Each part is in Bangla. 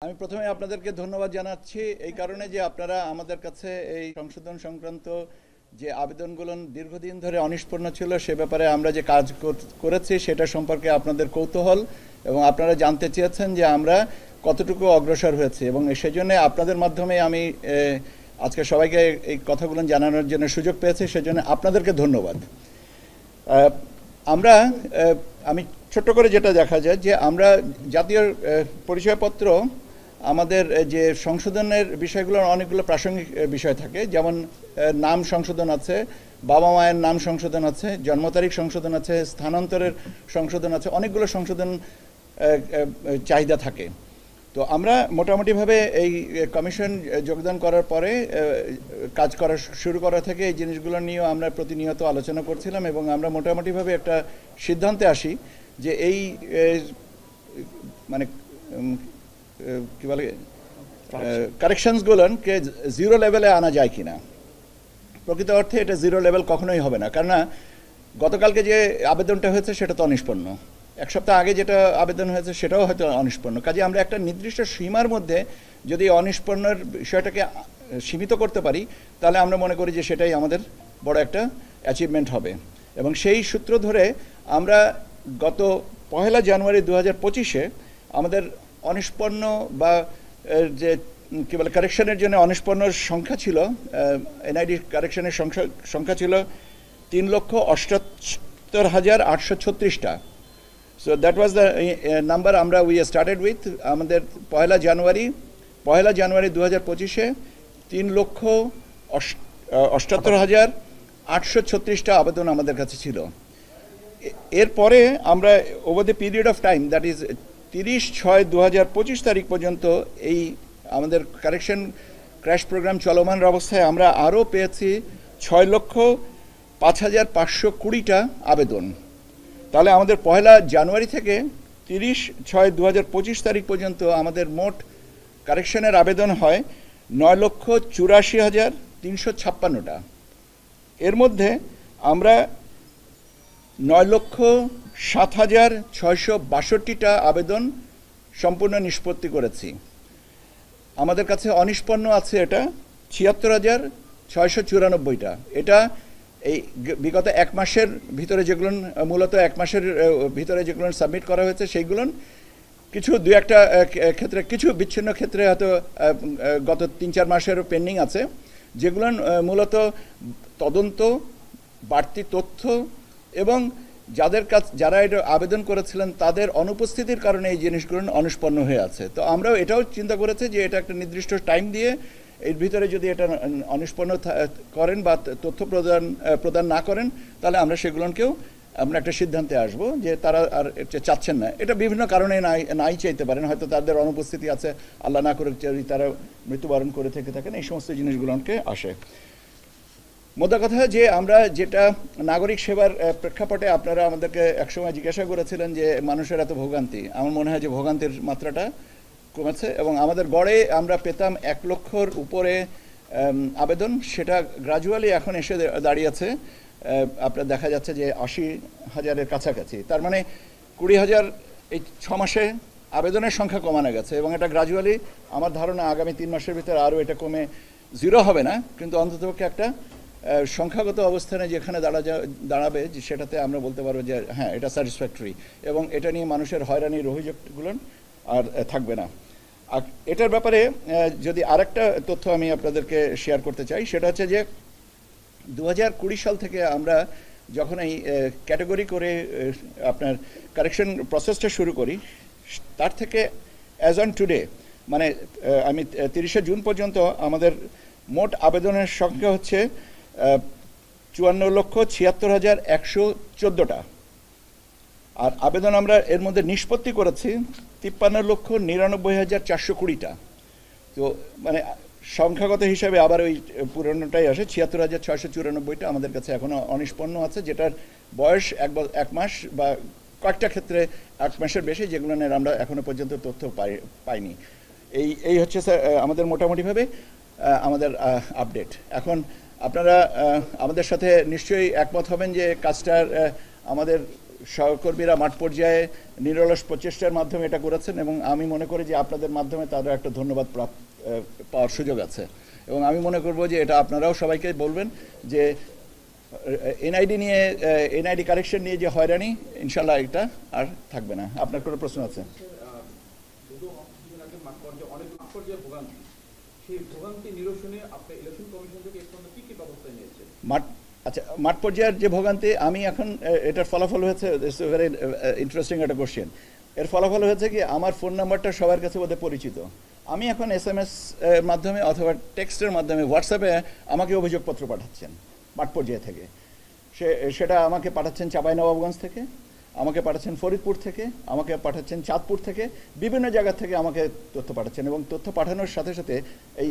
আমি প্রথমে আপনাদেরকে ধন্যবাদ জানাচ্ছি এই কারণে যে আপনারা আমাদের কাছে এই সংশোধন সংক্রান্ত যে আবেদনগুলো দীর্ঘদিন ধরে অনিষ্পন্ন ছিল সে ব্যাপারে আমরা যে কাজ করেছি সেটা সম্পর্কে আপনাদের কৌতূহল এবং আপনারা জানতে চেয়েছেন যে আমরা কতটুকু অগ্রসর হয়েছি এবং সেজন্য আপনাদের মাধ্যমে আমি আজকে সবাইকে এই কথাগুলো জানানোর জন্য সুযোগ পেয়েছি সেজন্য আপনাদেরকে ধন্যবাদ। আমি ছোট্ট করে যেটা দেখা যায় যে আমরা জাতীয় পরিচয়পত্র আমাদের যে সংশোধনের বিষয়গুলোর অনেকগুলো প্রাসঙ্গিক বিষয় থাকে, যেমন নাম সংশোধন আছে, বাবা মায়ের নাম সংশোধন আছে, জন্ম তারিখ সংশোধন আছে, স্থানান্তরের সংশোধন আছে, অনেকগুলো সংশোধন চাহিদা থাকে। তো আমরা মোটামুটিভাবে এই কমিশন যোগদান করার পরে কাজ করা শুরু করা থেকে এই জিনিসগুলো নিয়েও আমরা প্রতিনিয়ত আলোচনা করছিলাম এবং আমরা মোটামুটিভাবে একটা সিদ্ধান্তে আসি যে এই মানে কি বলে কারেকশনসগুলোকে জিরো লেভেলে আনা যায় কিনা। প্রকৃত অর্থে এটা জিরো লেভেল কখনোই হবে না, কেননা গতকালকে যে আবেদনটা হয়েছে সেটা তো অনিষ্পন্ন, এক সপ্তাহ আগে যেটা আবেদন হয়েছে সেটাও হয়তো অনিষ্পন্ন। কাজে আমরা একটা নির্দিষ্ট সীমার মধ্যে যদি অনিষ্পন্নের বিষয়টাকে সীমিত করতে পারি তাহলে আমরা মনে করি যে সেটাই আমাদের বড় একটা অ্যাচিভমেন্ট হবে। এবং সেই সূত্র ধরে আমরা গত 1 জানুয়ারি 2025-এ আমাদের অনিষ্পন্ন বা যে কী বলে কারেকশনের জন্য অনিষ্পন্নর সংখ্যা ছিল, এনআইডি কারেকশনের সংখ্যা ছিল 3,78,836টা। So that was the number we started with. আমাদের 1 জানুয়ারি 2025-এ 3,78,836টা আবেদন আমাদের কাছে ছিল। এরপরে আমরা over the period of time, that is 30/6/2025 তারিখ পর্যন্ত এই আমাদের কারেকশন ক্র্যাশ প্রোগ্রাম চলমান অবস্থায় আমরা আরও পেয়েছি 6,05,520টা আবেদন। তাহলে আমাদের 1 জানুয়ারি থেকে 30/6/2025 তারিখ পর্যন্ত আমাদের মোট কারেকশনের আবেদন হয় 9,84,356টা। এর মধ্যে আমরা 9,07,662টা আবেদন সম্পূর্ণ নিষ্পত্তি করেছি। আমাদের কাছে অনিষ্পন্ন আছে এটা 76,694টা। এটা এই বিগত এক মাসের ভিতরে যেগুলো মূলত এক মাসের ভিতরে যেগুলো সাবমিট করা হয়েছে সেইগুলো কিছু দু একটা ক্ষেত্রে, কিছু বিচ্ছিন্ন ক্ষেত্রে হয়তো গত 3-4 মাসেরও পেন্ডিং আছে, যেগুলো মূলত তদন্ত, বাড়তি তথ্য এবং যারা এটা আবেদন করেছিলেন তাদের অনুপস্থিতির কারণে এই জিনিসগুলো অনিষ্পন্ন হয়ে আছে। তো আমরাও এটাও চিন্তা করেছি যে এটা একটা নির্দিষ্ট টাইম দিয়ে এর ভিতরে যদি এটা অনিষ্পন্ন করেন বা তথ্য প্রদান না করেন তাহলে আমরা সেগুলোকেও আমরা একটা সিদ্ধান্তে আসব যে তারা আর চাচ্ছেন না। এটা বিভিন্ন কারণে নাই চাইতে পারেন, হয়তো তাদের অনুপস্থিতি আছে, আল্লাহ না করে যদি তারা মৃত্যুবরণ করে থেকে থাকেন, এই সমস্ত জিনিসগুলোকে আসে। মোদ্দা কথা যে আমরা যেটা নাগরিক সেবার প্রেক্ষাপটে আপনারা আমাদেরকে একসময় জিজ্ঞাসা করেছিলেন যে মানুষের এত ভোগান্তি, আমার মনে হয় যে ভোগান্তির মাত্রাটা কমেছে এবং আমাদের গড়ে আমরা পেতাম 1 লক্ষর উপরে আবেদন, সেটা গ্রাজুয়ালি এখন এসে দাঁড়িয়েছে আপনার দেখা যাচ্ছে যে 80,000-এর কাছাকাছি। তার মানে 20,000 এই 6 মাসে আবেদনের সংখ্যা কমানো গেছে এবং এটা গ্রাজুয়ালি আমার ধারণা আগামী 3 মাসের ভিতরে আরও এটা কমে জিরো হবে না, কিন্তু অন্ততপক্ষে একটা সংখ্যাগত অবস্থানে যেখানে দাঁড়াবে সেটাতে আমরা বলতে পারবো যে হ্যাঁ এটা স্যাটিসফ্যাক্টরি এবং এটা নিয়ে মানুষের হয়রানির অভিযোগগুলো আর থাকবে না। আর এটার ব্যাপারে যদি আরেকটা তথ্য আমি আপনাদেরকে শেয়ার করতে চাই, সেটা হচ্ছে যে 2020 সাল থেকে আমরা যখন এই ক্যাটাগরি করে আপনার কারেকশন প্রসেসটা শুরু করি, তার থেকে অ্যাজ অন টুডে মানে আমি 30 জুন পর্যন্ত আমাদের মোট আবেদনের সংখ্যা হচ্ছে 54,76,114টা। আর আবেদন আমরা এর মধ্যে নিষ্পত্তি করেছি 53,99,420টা। তো মানে সংখ্যাগত হিসাবে আবার ওই পুরনোটাই আসে, 76,694টা আমাদের কাছে এখনও অনিষ্পন্ন আছে, যেটার বয়স 1 মাস বা কয়েকটা ক্ষেত্রে 1 মাসের বেশি, যেগুলো আমরা এখনো পর্যন্ত তথ্য পাইনি। এই হচ্ছে স্যার আমাদের মোটামুটিভাবে আমাদের আপডেট। এখন আপনারা আমাদের সাথে নিশ্চয়ই একমত হবেন যে কাজটার আমাদের সহকর্মীরা মাঠ পর্যায়ে নিরলস প্রচেষ্টার মাধ্যমে এটা করেছেন এবং আমি মনে করি যে আপনাদের মাধ্যমে তাদের একটা ধন্যবাদ পাওয়ার সুযোগ আছে এবং আমি মনে করব যে এটা আপনারাও সবাইকে বলবেন যে এনআইডি কারেকশন নিয়ে যে হয়রানি ইনশাল্লাহ এটা আর থাকবে না। আপনার কোনো প্রশ্ন আছে? আচ্ছা, মাঠ পর্যায়ের যে ভোগান্তি, আমি এখন এটার ফলাফল হয়েছে, ভেরি ইন্টারেস্টিং একটা কোশ্চেন। এর ফলাফল হয়েছে কি, আমার ফোন নাম্বারটা সবার কাছে বোধহয় পরিচিত। আমি এখন SMS মাধ্যমে অথবা টেক্সটের মাধ্যমে হোয়াটসঅ্যাপে আমাকে অভিযোগপত্র পাঠাচ্ছেন মাঠ পর্যায়ে থেকে। সেটা আমাকে পাঠাচ্ছেন চাঁপাইনবাবগঞ্জ থেকে, আমাকে পাঠাচ্ছেন ফরিদপুর থেকে, আমাকে পাঠাচ্ছেন চাঁদপুর থেকে, বিভিন্ন জায়গা থেকে আমাকে তথ্য পাঠাচ্ছেন এবং তথ্য পাঠানোর সাথে সাথে এই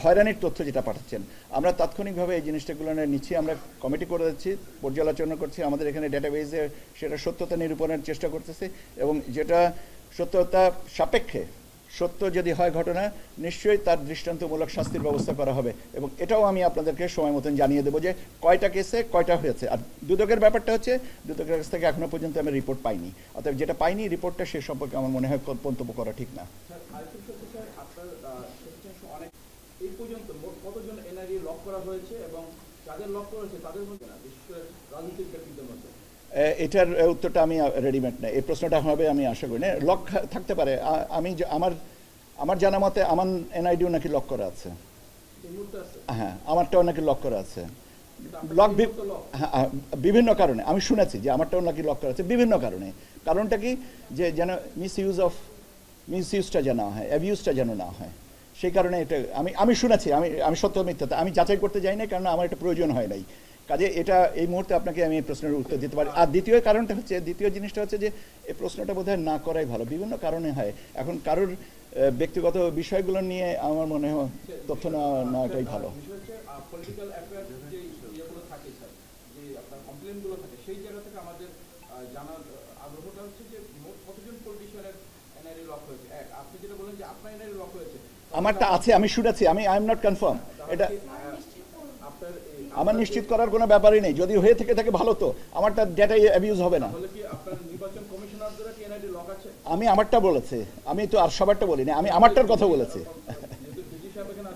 হয়রানির তথ্য যেটা পাঠাচ্ছেন আমরা তাৎক্ষণিকভাবে এই জিনিসটাগুলো নিচ্ছি। আমরা কমিটি করে দিচ্ছি, পর্যালোচনা করছি, আমাদের এখানে ডেটাবেজে সেটা সত্যতা নিরূপণের চেষ্টা করতেছি এবং যেটা সত্যতা সাপেক্ষে সত্য যদি হয় ঘটনা, নিশ্চয়ই তার দৃষ্টান্তমূলক শাস্তির ব্যবস্থা করা হবে এবং এটাও আমি আপনাদেরকে সময় মতন জানিয়ে দেবো যে কয়টা কেসে কয়টা হয়েছে। আর দুদকের ব্যাপারটা হচ্ছে, দুদকের কাছ থেকে এখনো পর্যন্ত আমি রিপোর্ট পাইনি, অর্থাৎ যেটা পাইনি রিপোর্টটা সে সম্পর্কে আমার মনে হয় মন্তব্য করা ঠিক না। এটার উত্তরটা আমি রেডিমেড না, এই প্রশ্নটা হবে আমি আশা করি না। লক থাকতে পারে, আমি আমার জানা মতে আমার এনআইডিও নাকি লক করা আছে। হ্যাঁ, আমারটাও নাকি লক করা আছে। লক বিভিন্ন কারণে আমি শুনেছি যে আমারটাও নাকি লক করা আছে বিভিন্ন কারণে। কারণটা কি, যে যেন মিসইউজটা যেন না হয়, অ্যাবিউজটা যেন না হয়, সেই কারণে এটা আমি শুনেছি। আমি সত্য মিথ্যাতে আমি যাচাই করতে যাই না, কারণ আমার এটা প্রয়োজন হয় নাই। কাজে এটা এই মুহূর্তে আপনাকে আমি এই প্রশ্নের উত্তর দিতে পারি। আর দ্বিতীয় জিনিসটা হচ্ছে যে এই প্রশ্নটা বোধহয় না করাই ভালো, বিভিন্ন কারণে হয়। এখন কারোর ব্যক্তিগত বিষয়গুলো নিয়ে আমার মনে হয় তথ্য নেওয়াটাই ভালো। আমারটা আছে, আমি শুনেছি, আই এম নট কনফার্ম। এটা আমার নিশ্চিত করার কোনো ব্যাপারই নেই। যদি হয়ে থেকে ভালো, তো আমারটা ডেটা অ্যাবিউজ হবে না। আমি আমারটা বলেছি, আমি তো আর সবারটা বলিনি, আমি আমারটার কথা বলেছি।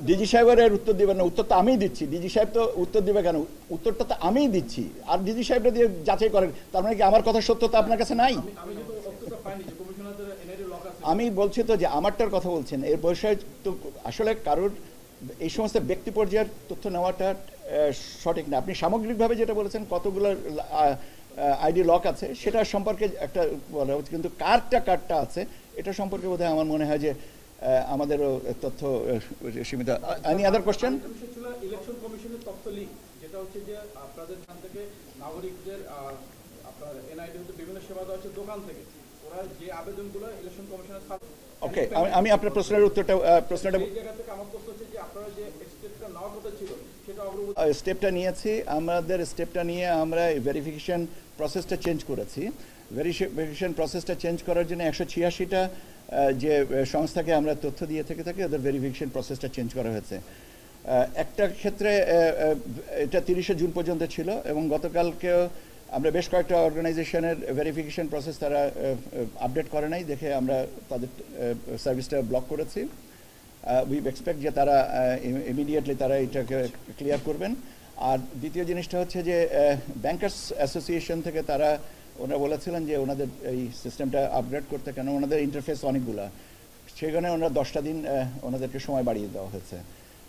ডিজি সাহেবের উত্তর দিবেন না, উত্তর তো আমিই দিচ্ছি। ডিজি সাহেব তো উত্তর দিবে কেন? উত্তরটা তো আমিই দিচ্ছি, আর ডিজি সাহেবটা দিয়ে যাচাই করেন। তার মানে কি আমার কথা সত্যতা আপনার কাছে নাই? আমি বলছি তো যে আমারটার কথা বলছেন, এর বিষয়ে তো আসলে কারোর এই সমস্ত ব্যক্তি পর্যায়ের তথ্য নেওয়াটা সঠিক না। আপনি সামগ্রিকভাবে যেটা বলেছেন কতগুলো আইডি লক আছে সেটা সম্পর্কে একটা বলা হচ্ছে, কিন্তু কারটা আছে এটা সম্পর্কে বোধহয় আমার মনে হয় যে আমাদেরও তথ্য সীমিত। Any other question? ইলেকশন কমিশনের তথ্য লিক, যেটা হচ্ছে যে আপনাদের এখান থেকে নাগরিকদের আপনার এনআইডি হতে বিভিন্ন সেবা দেওয়া হচ্ছে দোকান থেকে, ওরা যে আবেদনগুলো ইলেকশন কমিশনের। ওকে, আমি আপনার প্রশ্নের উত্তরটা স্টেপটা নিয়েছি। আমাদের স্টেপটা নিয়ে আমরা ভেরিফিকেশন প্রসেসটা চেঞ্জ করেছি। ভেরিফিকেশন প্রসেসটা চেঞ্জ করার জন্য 186টা যে সংস্থাকে আমরা তথ্য দিয়ে থেকে থাকি, ওদের ভেরিফিকেশন প্রসেসটা চেঞ্জ করা হয়েছে। একটা ক্ষেত্রে এটা 30শে জুন পর্যন্ত ছিল এবং গতকালকেও আমরা বেশ কয়েকটা অর্গানাইজেশনের ভেরিফিকেশন প্রসেস তারা আপডেট করে নাই দেখে আমরা তাদের সার্ভিসটা ব্লক করেছি। উই এক্সপেক্ট যে তারা ইমিডিয়েটলি তারা এটাকে ক্লিয়ার করবেন। আর দ্বিতীয় জিনিসটা হচ্ছে যে ব্যাংকার্স অ্যাসোসিয়েশন থেকে ওনারা বলেছিলেন যে ওনাদের এই সিস্টেমটা আপগ্রেড করতে, কেন ওনাদের ইন্টারফেস অনেকগুলো, সেখানে ওনারা 10টা দিন ওনাদেরকে সময় বাড়িয়ে দেওয়া হয়েছে।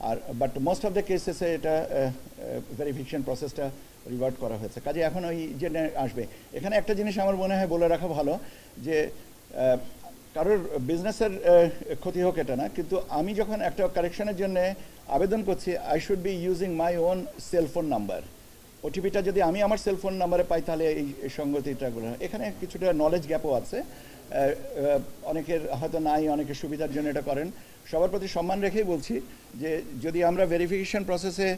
আর বাট মোস্ট অফ দ্য কেসেসে এটা ভেরিফিকেশন প্রসেসটা রিভার্ট করা হয়েছে। কাজে এখন ওই যে আসবে, এখানে একটা জিনিস আমার মনে হয় বলে রাখা ভালো, যে কারোর বিজনেসের ক্ষতি হোক এটা না, কিন্তু আমি যখন একটা কারেকশনের জন্য আবেদন করছি, I should be using my own cellphone number. ওটিপিটা যদি আমি আমার সেলফোন নাম্বারে পাই তাহলে এই সঙ্গতিটাগুলো, এখানে কিছুটা নলেজ গ্যাপও আছে, অনেকের হয়তো নাই, অনেকের সুবিধার জন্য এটা করেন। সবার প্রতি সম্মান রেখেই বলছি যে যদি আমরা ভেরিফিকেশন প্রসেসে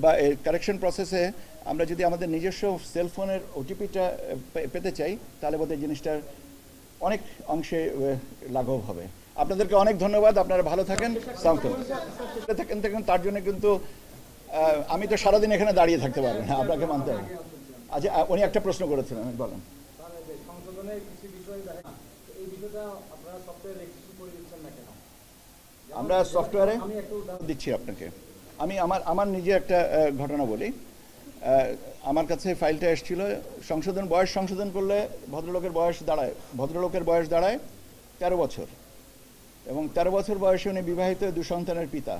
বা কারেকশন প্রসেসে আমরা যদি আমাদের নিজস্ব সেলফোনের ওটিপিটা পেতে চাই, তাহলে বোধহয় জিনিসটার অনেক অংশে লাঘব হবে। আপনাদেরকে অনেক ধন্যবাদ, আপনারা ভালো থাকেন, থাকেন। তার জন্য কিন্তু আমি তো সারাদিন এখানে দাঁড়িয়ে থাকতে পারবো না, আপনাকে মানতে হবে। আচ্ছা, উনি একটা প্রশ্ন করেছিলেন, বলেন। আপনারা সফটওয়্যার রেজিস্ট্রেশন করে দিচ্ছেন না কেন? আমরা সফটওয়্যারে আমি একটা উদাহরণ দিচ্ছি আপনাকে। আমি আমার নিজে একটা ঘটনা বলি। আমার কাছে ফাইলটা এসেছিল, বয়স সংশোধন করলে ভদ্রলোকের বয়স দাঁড়ায় 13 বছর, এবং 13 বছর বয়সে উনি বিবাহিত 2 সন্তানের পিতা।